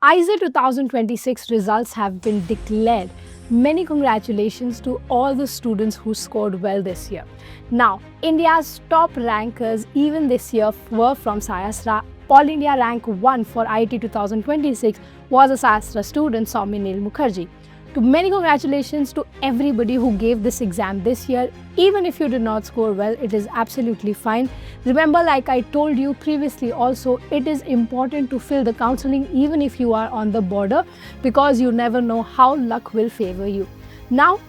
IISER 2026 results have been declared. Many congratulations to all the students who scored well this year. Now, India's top rankers even this year were from SciAstra. All India rank 1 for IIT 2026 was a SciAstra student, Soumi Mukherjee. To many congratulations to everybody who gave this exam this year. Even if you did not score well, it is absolutely fine. Remember, like I told you previously also, it is important to fill the counseling even if you are on the border, because you never know how luck will favor you. Now,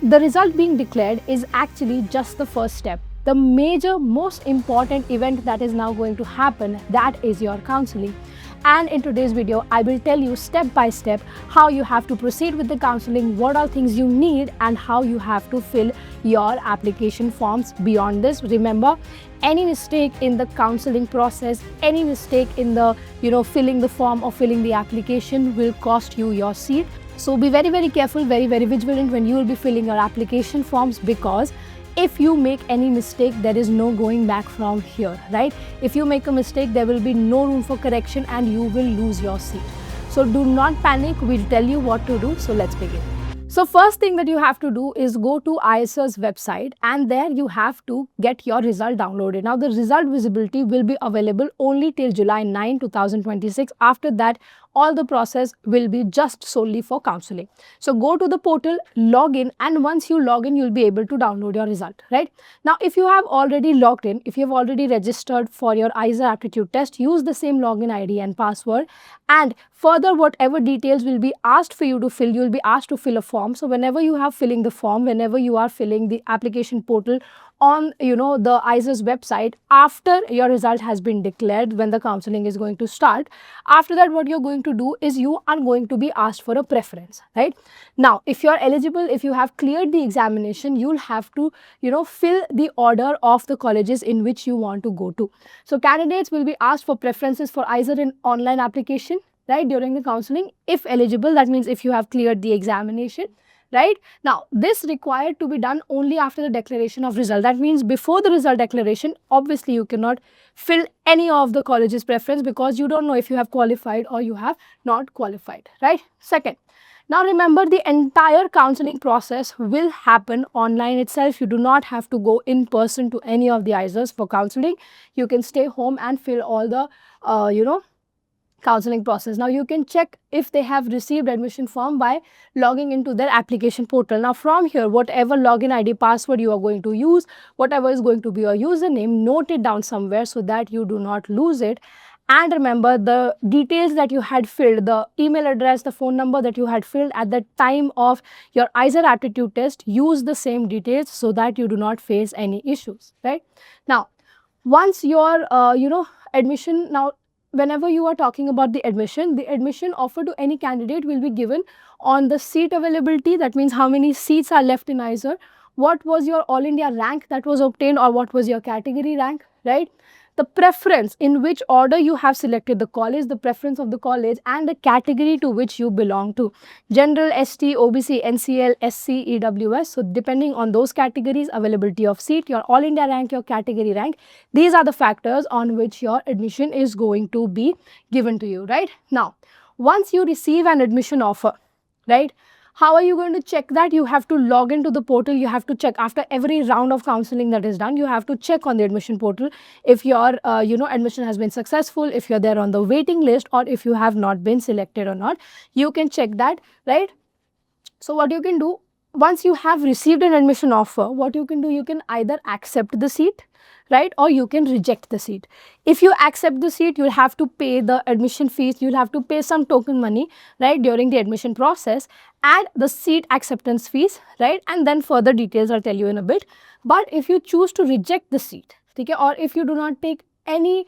the result being declared is actually just the first step. The major, most important event that is now going to happen, that is your counseling. And in today's video, I will tell you step by step how you have to proceed with the counseling, what are things you need, and how you have to fill your application forms. Beyond this, remember, any mistake in the counseling process, any mistake in the filling the form or filling the application will cost you your seat. So be very, very careful, very, very vigilant when you will be filling your application forms, because if you make any mistake, there is no going back from here, right? If you make a mistake, there will be no room for correction and you will lose your seat. So do not panic, we'll tell you what to do. So let's begin. So first thing that you have to do is go to IISER's website, and there you have to get your result downloaded. Now the result visibility will be available only till July 9, 2026. After that, all the process will be just solely for counseling. So go to the portal, log in, and once you log in, you'll be able to download your result, right? Now, if you have already logged in, if you have already registered for your IISER aptitude test, use the same login ID and password. And further, whatever details will be asked for you to fill, you'll be asked to fill a form. So whenever you are filling the form, whenever you are filling the application portal on the IISER's website, after your result has been declared, when the counseling is going to start, after that what you're going to do is you are going to be asked for a preference, right? Now, if you're eligible, if you have cleared the examination, you'll have to fill the order of the colleges in which you want to go to. So candidates will be asked for preferences for IISER in online application, right, during the counseling, if eligible. That means if you have cleared the examination, right? Now, this required to be done only after the declaration of result. That means before the result declaration, obviously you cannot fill any of the college's preference, because you don't know if you have qualified or you have not qualified, right? Second, now remember, the entire counseling process will happen online itself. You do not have to go in person to any of the IISERs for counseling. You can stay home and fill all the, counseling process. Now you can check if they have received admission form by logging into their application portal. Now from here, whatever login ID, password you are going to use, whatever is going to be your username, note it down somewhere so that you do not lose it. And remember, the details that you had filled, the email address, the phone number that you had filled at the time of your IISER aptitude test, use the same details so that you do not face any issues, right? Now, once your admission, now whenever you are talking about the admission offer to any candidate will be given on the seat availability. That means how many seats are left in IISER, what was your all India rank that was obtained, or what was your category rank, right? The preference, in which order you have selected the college, the preference of the college, and the category to which you belong to. General, ST, OBC, NCL, SC, EWS. So depending on those categories, availability of seat, your all India rank, your category rank, these are the factors on which your admission is going to be given to you, right? Now, once you receive an admission offer, right, how are you going to check that? You have to log into the portal. You have to check after every round of counseling that is done. You have to check on the admission portal if your admission has been successful, if you're there on the waiting list, or if you have not been selected or not. You can check that, right? So what you can do, once you have received an admission offer, what you can do, you can either accept the seat, right, or you can reject the seat. If you accept the seat, you'll have to pay the admission fees, you'll have to pay some token money, right, during the admission process, and the seat acceptance fees, right, and then further details I'll tell you in a bit. But if you choose to reject the seat, okay, or if you do not take any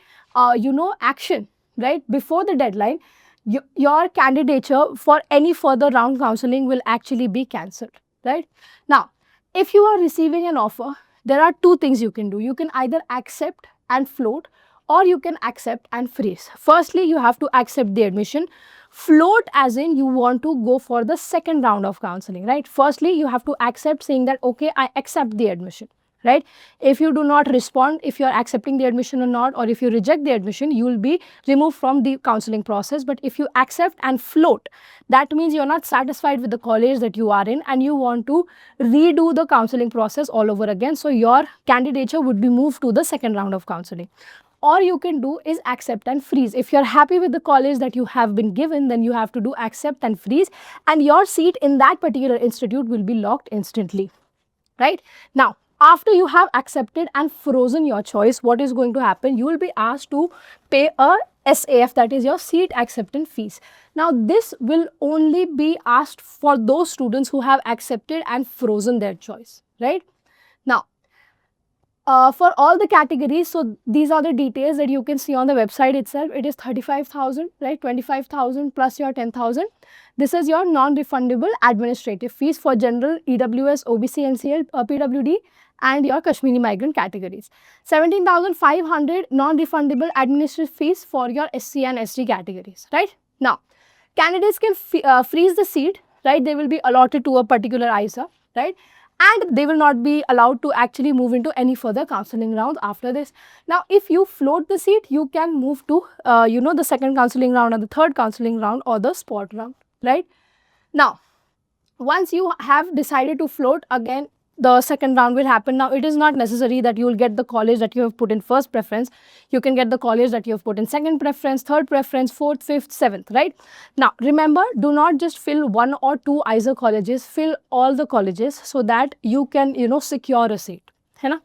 action, right, before the deadline, your candidature for any further round counseling will actually be cancelled, right? Now, if you are receiving an offer, there are two things you can do. You can either accept and float, or you can accept and freeze. Firstly, you have to accept the admission. Float as in you want to go for the second round of counseling, right? Firstly, you have to accept, saying that, okay, I accept the admission, right? If you do not respond, if you are accepting the admission or not, or if you reject the admission, you will be removed from the counseling process. But if you accept and float, that means you are not satisfied with the college that you are in and you want to redo the counseling process all over again. So your candidature would be moved to the second round of counseling. Or you can do is accept and freeze. If you're happy with the college that you have been given, then you have to do accept and freeze, and your seat in that particular institute will be locked instantly, right? Now, after you have accepted and frozen your choice, what is going to happen? You will be asked to pay a SAF, that is your seat acceptance fees. Now, this will only be asked for those students who have accepted and frozen their choice, right? Now, for all the categories, so these are the details that you can see on the website itself. It is 35,000, right? 25,000 plus your 10,000. This is your non-refundable administrative fees for general, EWS, OBC, NCL, PWD and your Kashmiri migrant categories. 17,500 non-refundable administrative fees for your SC and ST categories, right? Now, candidates can freeze the seat, right? They will be allotted to a particular IISER, right? And they will not be allowed to actually move into any further counseling round after this. Now, if you float the seat, you can move to, the second counseling round or the third counseling round or the spot round, right? Now, once you have decided to float, again, the second round will happen. Now, it is not necessary that you will get the college that you have put in first preference. You can get the college that you have put in second preference, third preference, fourth, fifth, seventh, right? Now, remember, do not just fill one or two IISER colleges, fill all the colleges so that you can, secure a seat. Hai na?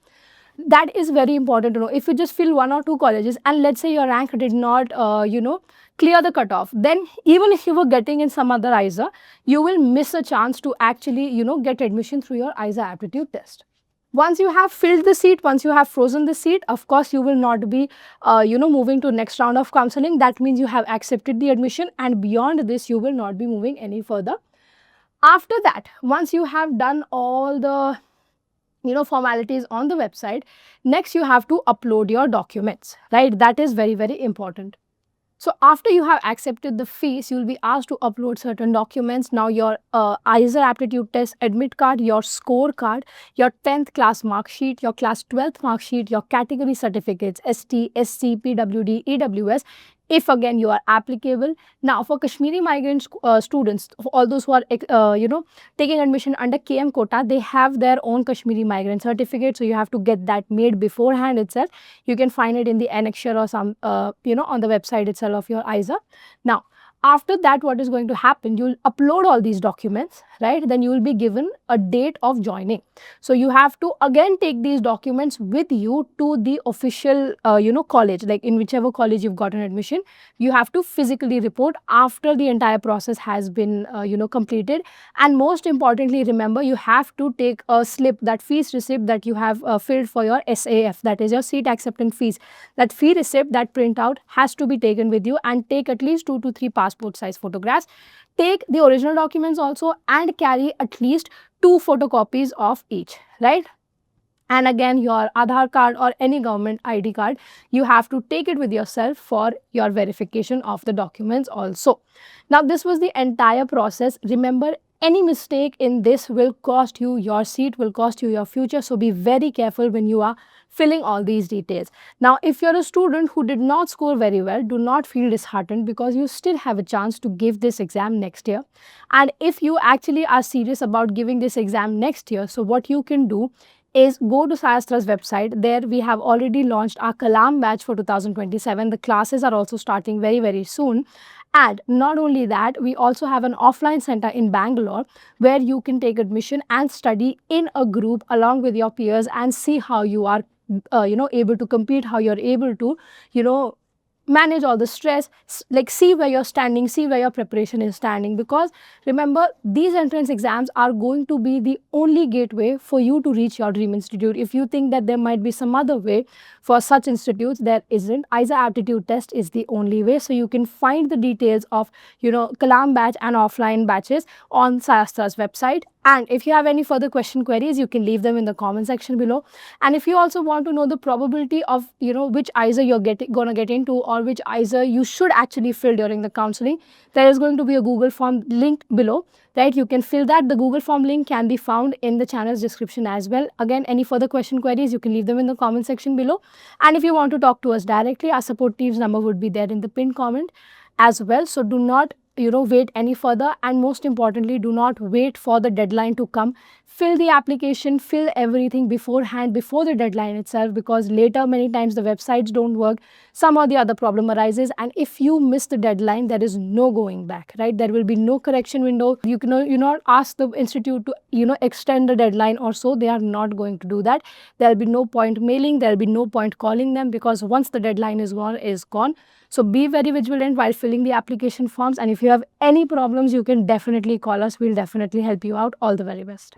That is very important to know. If you just fill one or two colleges and let's say your rank did not, clear the cutoff, then even if you were getting in some other IISER, you will miss a chance to actually, get admission through your IISER aptitude test. Once you have filled the seat, once you have frozen the seat, of course, you will not be, moving to next round of counseling. That means you have accepted the admission and beyond this, you will not be moving any further. After that, once you have done all the formalities on the website, next you have to upload your documents, right? That is very, very important. So after you have accepted the fees, you will be asked to upload certain documents. Now your IISER aptitude test admit card, your score card, your 10th class mark sheet, your class 12th mark sheet, your category certificates, ST, SC, PWD, EWS, if again you are applicable. Now for Kashmiri migrant students, all those who are taking admission under KM quota, they have their own Kashmiri migrant certificate, so you have to get that made beforehand itself. You can find it in the annexure or some on the website itself of your IISER. Now, after that, what is going to happen? You will upload all these documents, right? Then you will be given a date of joining. So you have to again take these documents with you to the official, college, like in whichever college you've gotten admission. You have to physically report after the entire process has been, completed. And most importantly, remember, you have to take a slip, that fees receipt that you have filled for your SAF, that is your seat acceptance fees. That fee receipt, that printout has to be taken with you, and take at least 2 to 3 passport size photographs. Take the original documents also and carry at least 2 photocopies of each, right? And again, your Aadhaar card or any government ID card, you have to take it with yourself for your verification of the documents also. Now, this was the entire process. Remember, any mistake in this will cost you your seat, will cost you your future. So be very careful when you are filling all these details. Now, if you're a student who did not score very well, do not feel disheartened, because you still have a chance to give this exam next year. And if you actually are serious about giving this exam next year, so what you can do is go to SciAstra's website. There we have already launched our KALAM batch for 2027. The classes are also starting very, very soon. And not only that, we also have an offline center in Bangalore where you can take admission and study in a group along with your peers and see how you are, able to compete, how you're able to, manage all the stress, like see where you're standing, see where your preparation is standing. Because remember, these entrance exams are going to be the only gateway for you to reach your dream institute. If you think that there might be some other way for such institutes, there isn't. IISER aptitude test is the only way. So you can find the details of, KALAM batch and offline batches on SciAstra's website. And if you have any further queries, you can leave them in the comment section below. And if you also want to know the probability of, which IISER you're going to get into, or which IISER you should actually fill during the counseling, there is going to be a Google form linked below, right? You can fill that. The Google form link can be found in the channel's description as well. Again, any further queries, you can leave them in the comment section below. And if you want to talk to us directly, our support team's number would be there in the pinned comment as well. So do not wait any further, and most importantly, do not wait for the deadline to come. Fill the application, fill everything beforehand, before the deadline itself, because later many times the websites don't work, some or the other problem arises, and if you miss the deadline, there is no going back, right? There will be no correction window. You can not ask the institute to extend the deadline or so. They are not going to do that. There will be no point mailing, there will be no point calling them, because once the deadline is gone. So be very vigilant while filling the application forms, and if you have any problems, you can definitely call us. We'll definitely help you out. All the very best.